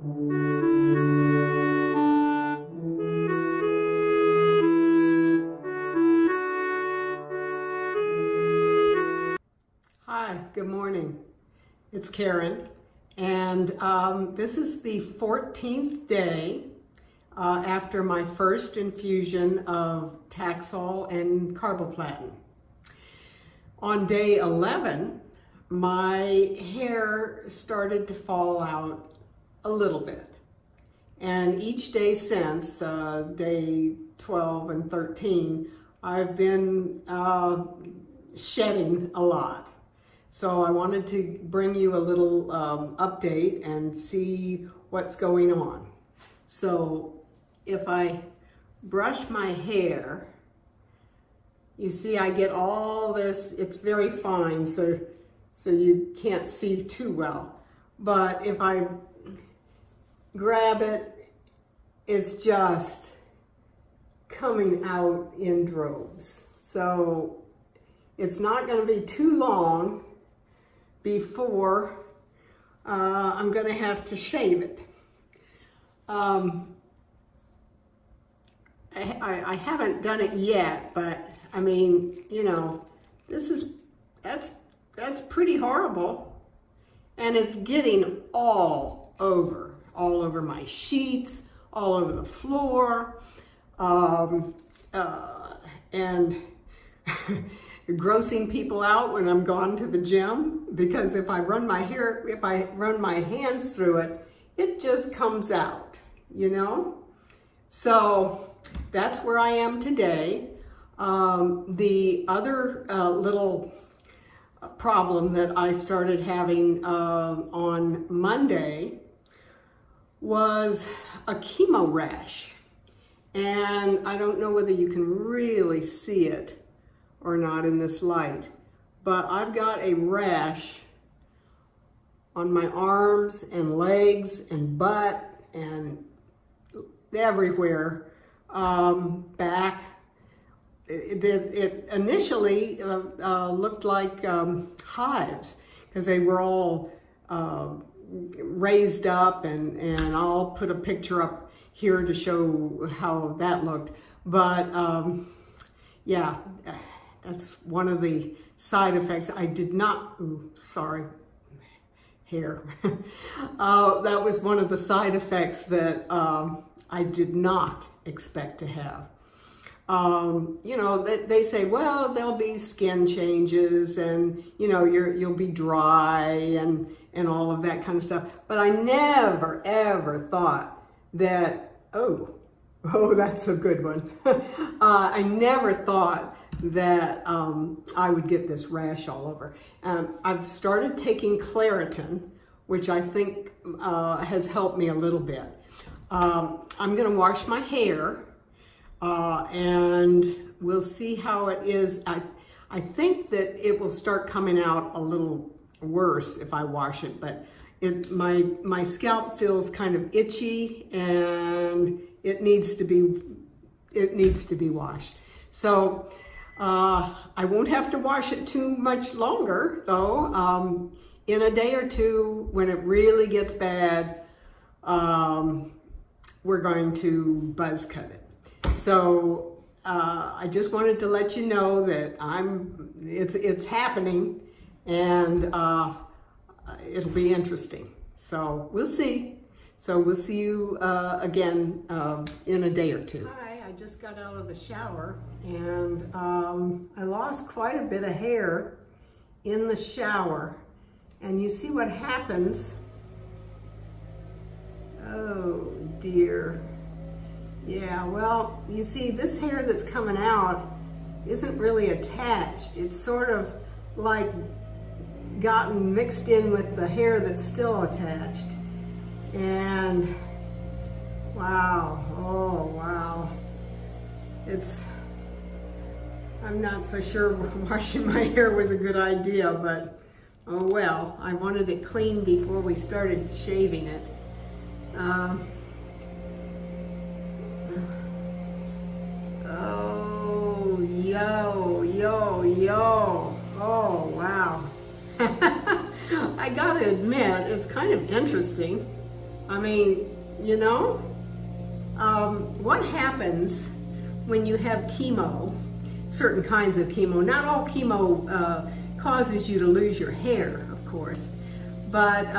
Hi, good morning. It's Karen, and this is the 14th day after my first infusion of Taxol and Carboplatin. On day 11, my hair started to fall out a little bit. And each day since, day 12 and 13, I've been shedding a lot. So I wanted to bring you a little update and see what's going on. So if I brush my hair, you see I get all this, it's very fine, so you can't see too well. But if I grab it, it's just coming out in droves. So it's not going to be too long before I'm going to have to shave it. I haven't done it yet, but I mean, you know, that's pretty horrible. And it's getting all over my sheets, all over the floor, and grossing people out when I'm gone to the gym, because if I run my hands through it, it just comes out, you know? So that's where I am today. The other little problem that I started having on Monday was a chemo rash. And I don't know whether you can really see it or not in this light, but I've got a rash on my arms and legs and butt and everywhere, back. It initially looked like hives, because they were all raised up, and I'll put a picture up here to show how that looked. But yeah, that's one of the side effects. I did not, hair. That was one of the side effects that I did not expect to have. You know, they say, well, there'll be skin changes, and, you know, you'll be dry and all of that kind of stuff. But I never, ever thought that, oh, that's a good one. I never thought that I would get this rash all over. I've started taking Claritin, which I think has helped me a little bit. I'm going to wash my hair, and we'll see how it is. I think that it will start coming out a little worse if I wash it, but my scalp feels kind of itchy, and it needs to be washed. So I won't have to wash it too much longer, though. In a day or two, when it really gets bad, we're going to buzz cut it. So I just wanted to let you know that it's happening, and it'll be interesting. So we'll see. So we'll see you again in a day or two. Hi, I just got out of the shower, and I lost quite a bit of hair in the shower. And you see what happens. Oh dear. Yeah, well, you see, this hair that's coming out isn't really attached. It's sort of like gotten mixed in with the hair that's still attached. And wow, oh wow. I'm not so sure washing my hair was a good idea, but oh well, I wanted it clean before we started shaving it. Oh, yo. Oh, wow. I gotta admit, it's kind of interesting. I mean, you know, what happens when you have chemo, certain kinds of chemo? Not all chemo causes you to lose your hair, of course, but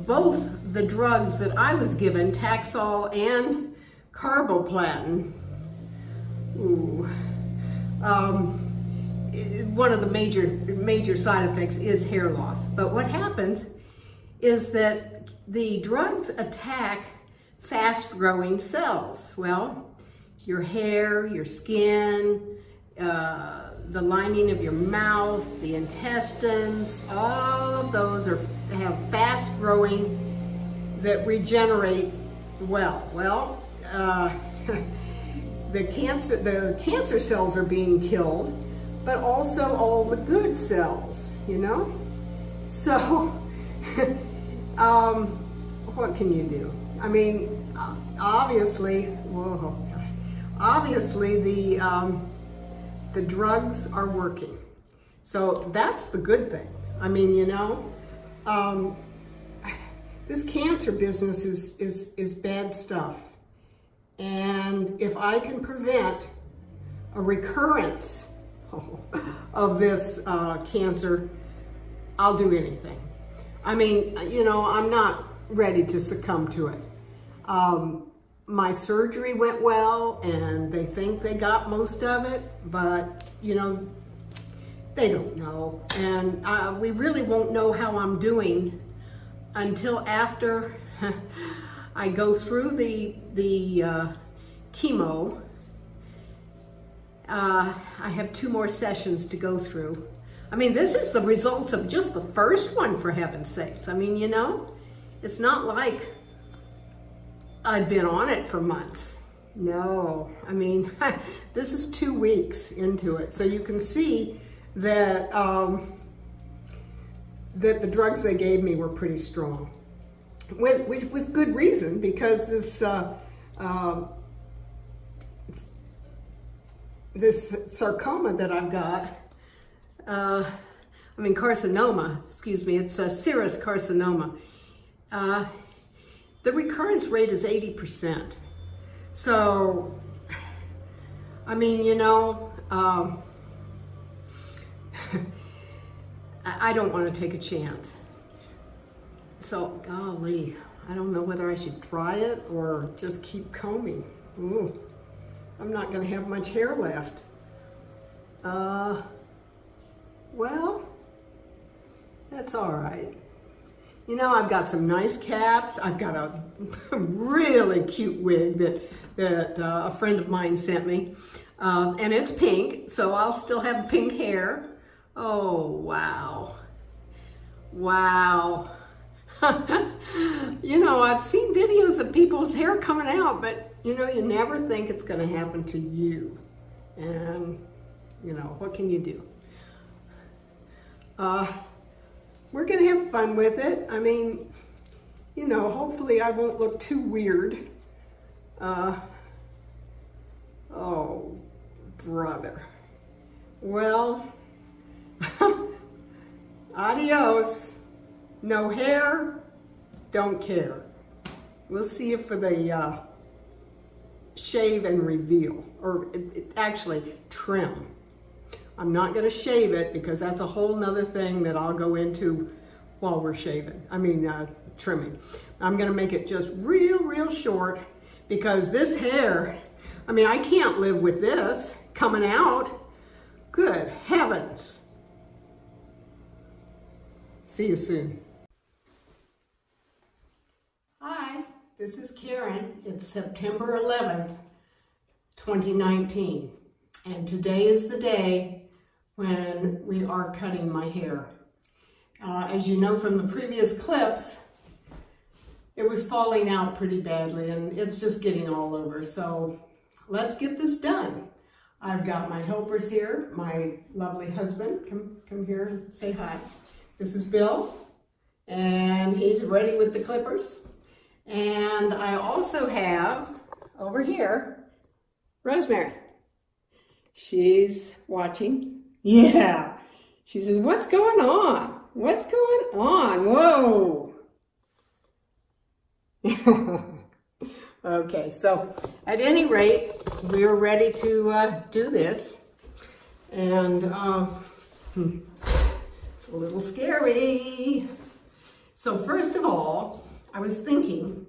both the drugs that I was given, Taxol and Carboplatin, one of the major side effects is hair loss. But what happens is that the drugs attack fast-growing cells. Well, your hair, your skin, the lining of your mouth, the intestines, all of those have fast-growing that regenerate well. Well, the cancer cells are being killed, but also all the good cells, you know? So, what can you do? I mean, obviously the drugs are working. So that's the good thing. I mean, you know, this cancer business is bad stuff. And if I can prevent a recurrence of this cancer, I'll do anything. I mean, you know, I'm not ready to succumb to it. My surgery went well, and they think they got most of it, but, you know, they don't know. And we really won't know how I'm doing until after I go through the chemo. I have 2 more sessions to go through. I mean, this is the results of just the first one, for heaven's sakes. I mean, you know, it's not like I'd been on it for months. No, I mean, this is 2 weeks into it. So you can see that, that the drugs they gave me were pretty strong. With good reason, because this sarcoma that I've got, carcinoma, excuse me, it's a serous carcinoma. The recurrence rate is 80%. So, I mean, you know, I don't want to take a chance. So, golly, I don't know whether I should try it or just keep combing. Ooh, I'm not going to have much hair left. Well, that's all right. You know, I've got some nice caps. I've got a really cute wig that a friend of mine sent me. And it's pink, so I'll still have pink hair. Oh, wow. Wow. You know, I've seen videos of people's hair coming out, but, you know, you never think it's going to happen to you. And, you know, what can you do? We're going to have fun with it. I mean, you know, hopefully I won't look too weird. Oh, brother. Well, adios. No hair, don't care. We'll see you for the shave and reveal, or actually trim. I'm not going to shave it because that's a whole nother thing that I'll go into while we're shaving. Trimming. I'm going to make it just real short because this hair, I mean, I can't live with this coming out. Good heavens. See you soon. Hi, this is Karen. It's September 11th, 2019. And today is the day when we are cutting my hair. As you know from the previous clips, it was falling out pretty badly and it's just getting all over. So let's get this done. I've got my helpers here, my lovely husband. Come here and say hi. This is Bill, and he's ready with the clippers. And I also have, over here, Rosemary. She's watching. Yeah. She says, what's going on? What's going on? Whoa. Okay, so at any rate, we're ready to do this. And it's a little scary. So first of all, I was thinking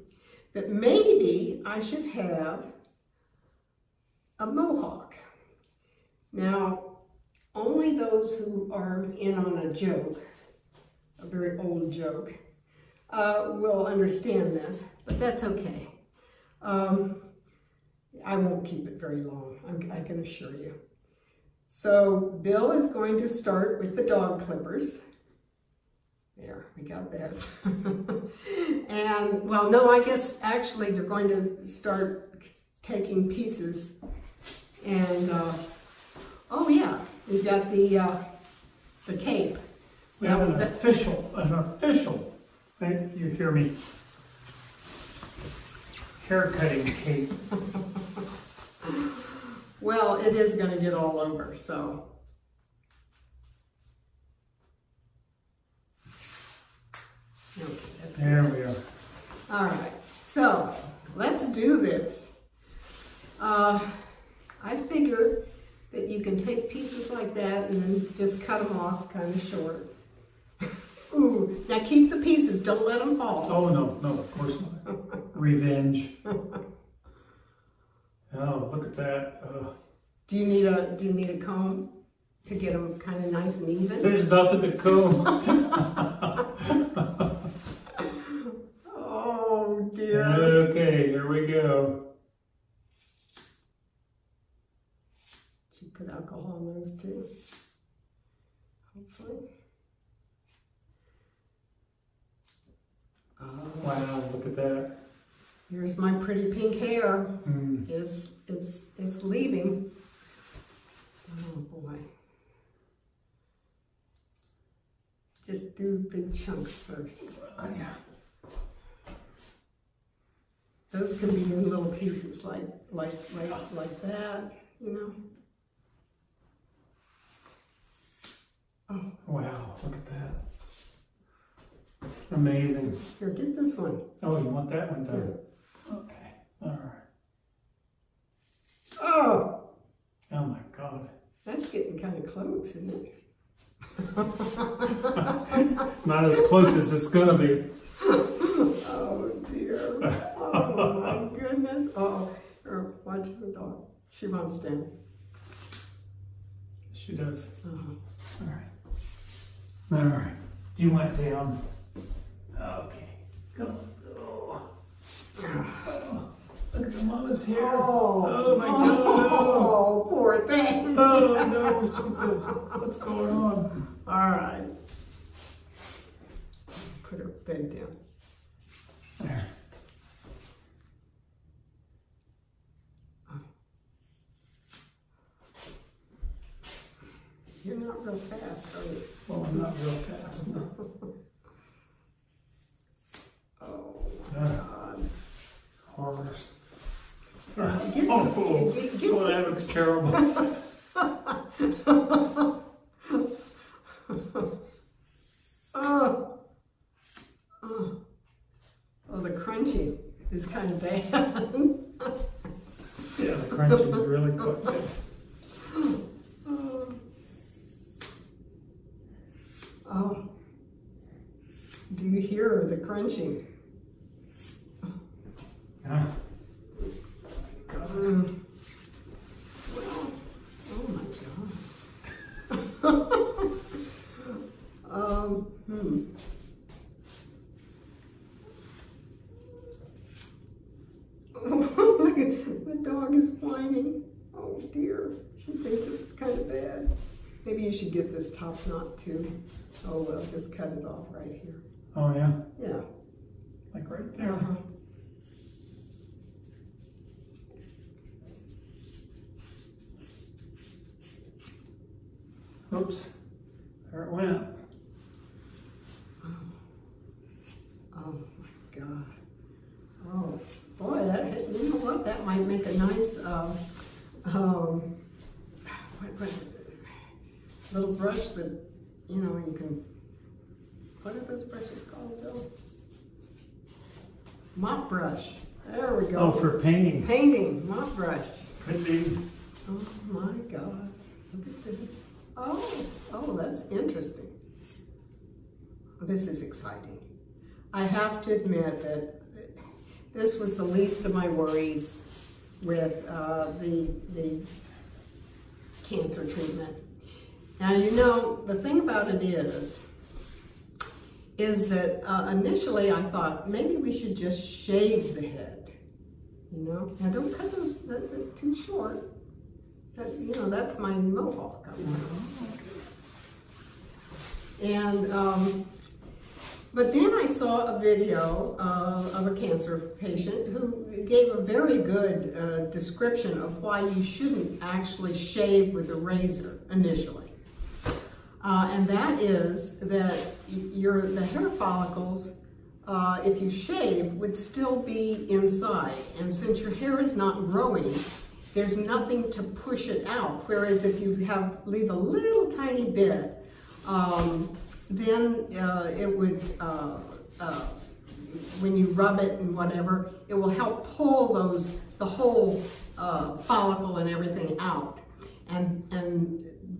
that maybe I should have a mohawk. Now, only those who are in on a joke, a very old joke, will understand this, but that's okay. I won't keep it very long, I can assure you. So Bill is going to start with the dog clippers. There, we got that. And, well, no, I guess actually you're going to start taking pieces. And, oh yeah, we've got the cape. We have an official, you hear me, hair cutting cape. Well, it is going to get all over, so. Okay, that's good. There we are. All right, so let's do this. I figure that you can take pieces like that and then just cut them off kind of short. Ooh, now keep the pieces, don't let them fall. Oh, no, of course not. Revenge. Oh, look at that. Do you need a comb to get them kind of nice and even? There's nothing to comb. Oh dear. Okay, here we go. Did you put alcohol on those too? Hopefully. Oh. Wow, look at that. Here's my pretty pink hair. Mm. It's leaving. Oh boy. Just do big chunks first. Oh, yeah. Those can be in little pieces like that, you know. Oh. Wow, look at that. Amazing. Here, get this one. Oh, you want that one done? Yeah. Okay, all right. Oh! Oh my God. That's getting kind of close, isn't it? Not as close as it's gonna be. Oh dear. Oh my goodness. Uh-oh. Here, watch the dog. She wants down. She does. Uh-huh. All right. Do you want down? Okay. Come on. Oh. Look at the mama's hair. Oh my God. Oh, poor thing. Oh no, Jesus. What's going on? All right. Put her bed down. There. You're not real fast, are you? Well, I'm not real fast. No. Oh my God. Horrors. That looks terrible. Oh, the crunching is kind of bad. Yeah, the crunching is really quite bad. Oh, do you hear the crunching? Ah. Well, oh my God. The dog is whining. Oh dear, she thinks it's kind of bad. Maybe you should get this top knot too. Oh well, just cut it off right here. Oh yeah? Yeah. Like right there. Uh-huh. Oops. There it went. Oh my God. Oh boy, that, you know what? That might make a nice little brush that, you know, you can, what are those brushes called, Bill? Mop brush. There we go. Oh, for painting. Painting, mop brush. Could be. Oh my God. Look at this. Oh, that's interesting. This is exciting. I have to admit that this was the least of my worries with the cancer treatment. Now, you know, the thing about it is that initially I thought maybe we should just shave the head, you know? Now, don't cut those they're too short. You know, that's my mohawk. And, but then I saw a video of a cancer patient who gave a very good description of why you shouldn't actually shave with a razor initially. And that is that the hair follicles, if you shave, would still be inside. And since your hair is not growing, there's nothing to push it out. Whereas if you leave a little tiny bit, then it would, when you rub it and whatever, it will help pull the whole follicle and everything out. And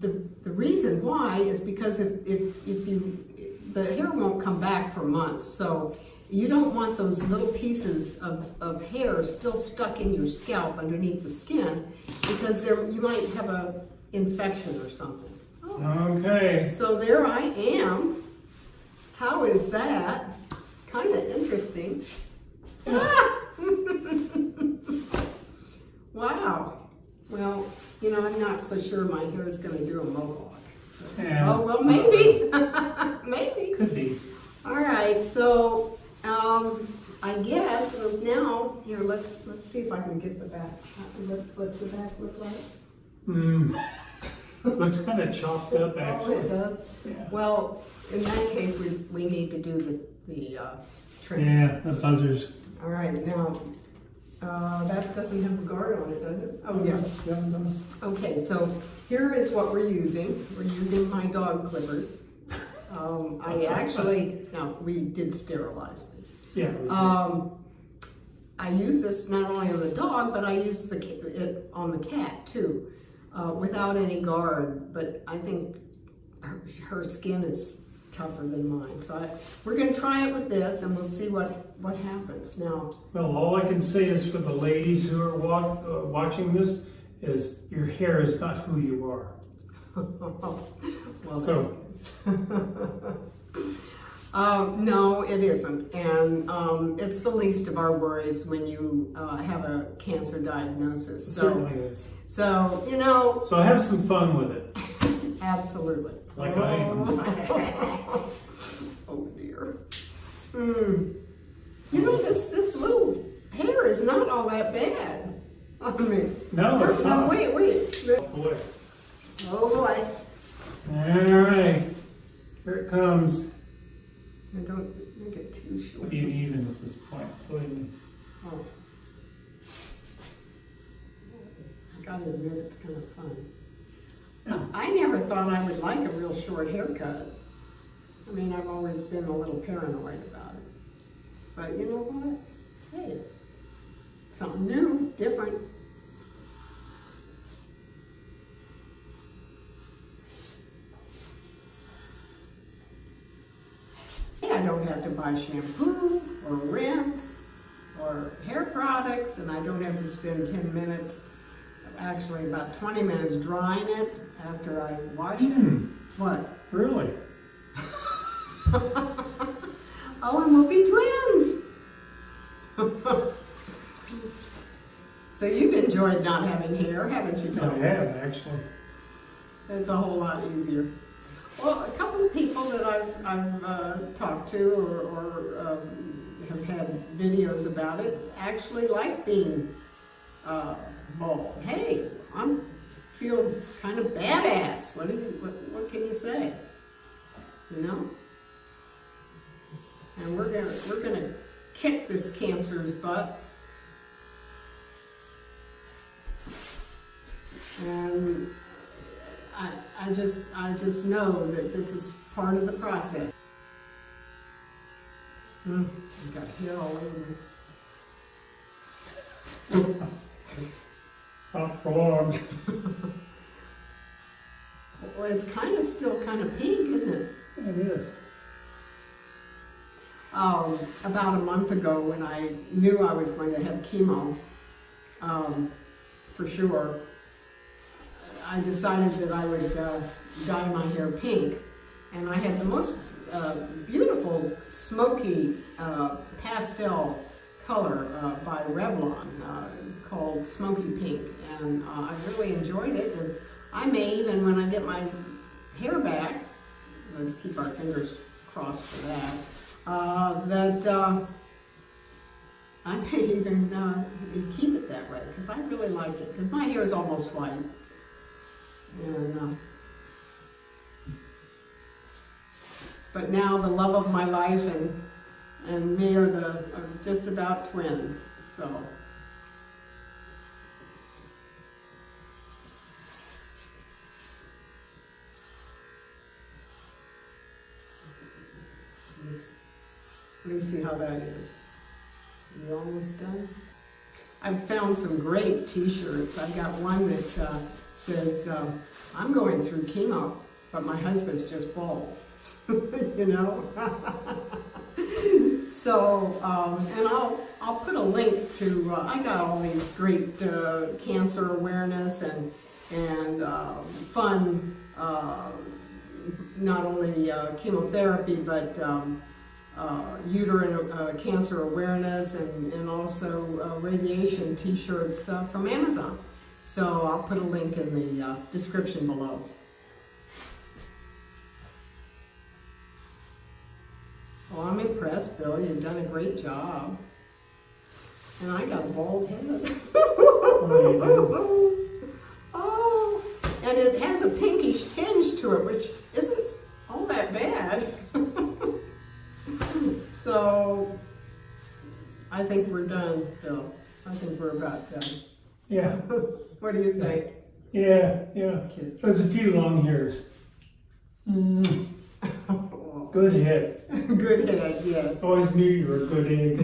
the reason why is because the hair won't come back for months. So you don't want those little pieces of hair still stuck in your scalp underneath the skin, because you might have an infection or something. Okay. So there I am. How is that? Kind of interesting. Ah! Wow. Well, you know, I'm not so sure my hair is going to do a mohawk. Yeah. Oh, well, maybe. Maybe. Could be. All right. So, I guess now, here, let's see if I can get the back. What's the back look like? Looks kind of chopped up, actually. Oh, it does? Yeah. Well, in that case, we need to do the trim. Yeah, the buzzers. All right, now, that doesn't have a guard on it, does it? Oh, yes. Yeah, it does. Okay, so here is what we're using. We're using my dog clippers. We did sterilize these. Yeah. I use this not only on the dog, but I use it on the cat too, without any guard. But I think her skin is tougher than mine. So we're going to try it with this, and we'll see what happens. Now, well, all I can say is for the ladies who are watching this is your hair is not who you are. well, so. No, it isn't, and it's the least of our worries when you have a cancer diagnosis. It certainly is. So, you know. So have some fun with it. Absolutely. Like I am. Oh dear. You know, this little hair is not all that bad. I mean. No, it's not. No, wait. Oh boy. Oh boy. All right. Here it comes. And don't make it too short. Be even at this point, believe me. Oh. I gotta admit, it's kind of fun. Yeah. I never thought I would like a real short haircut. I mean, I've always been a little paranoid about it. But you know what? Hey, something new, different. I don't have to buy shampoo or rinse or hair products, and I don't have to spend 10 minutes, actually about 20 minutes drying it after I wash it. What? Really? Oh, and we'll be twins. So you've enjoyed not having hair, haven't you, Tom? I have, actually. It's a whole lot easier. Well, a couple of people that I've talked to or have had videos about it actually like being bald. Hey, I feel kind of badass. What can you say? You know? And we're gonna kick this cancer's butt. And I just know that this is part of the process. I got hair all over me. Not for long. Well, it's still kind of pink, isn't it? It is. About a month ago, when I knew I was going to have chemo, for sure, I decided that I would dye my hair pink. And I had the most beautiful smoky pastel color by Revlon called Smoky Pink. And I really enjoyed it. And I may even, when I get my hair back, let's keep our fingers crossed for that, I may even keep it that way, because I really liked it, because my hair is almost white. And, but now the love of my life and me are just about twins, so. Let me see how that is. You almost done? I've found some great t-shirts. I've got one that says, I'm going through chemo, but my husband's just bald. You know? So, and I'll put a link to, I got all these great cancer awareness and fun, not only chemotherapy, but uterine cancer awareness and also radiation t-shirts from Amazon. So I'll put a link in the description below. Well, I'm impressed, Bill. You've done a great job. And I got a bald head. Oh, and it has a pinkish tinge to it, which isn't all that bad. So, I think we're done, Bill. I think we're about done. Yeah. What do you think? Yeah. There's a few long hairs. Good head. Good head, yes. Always knew you were a good egg.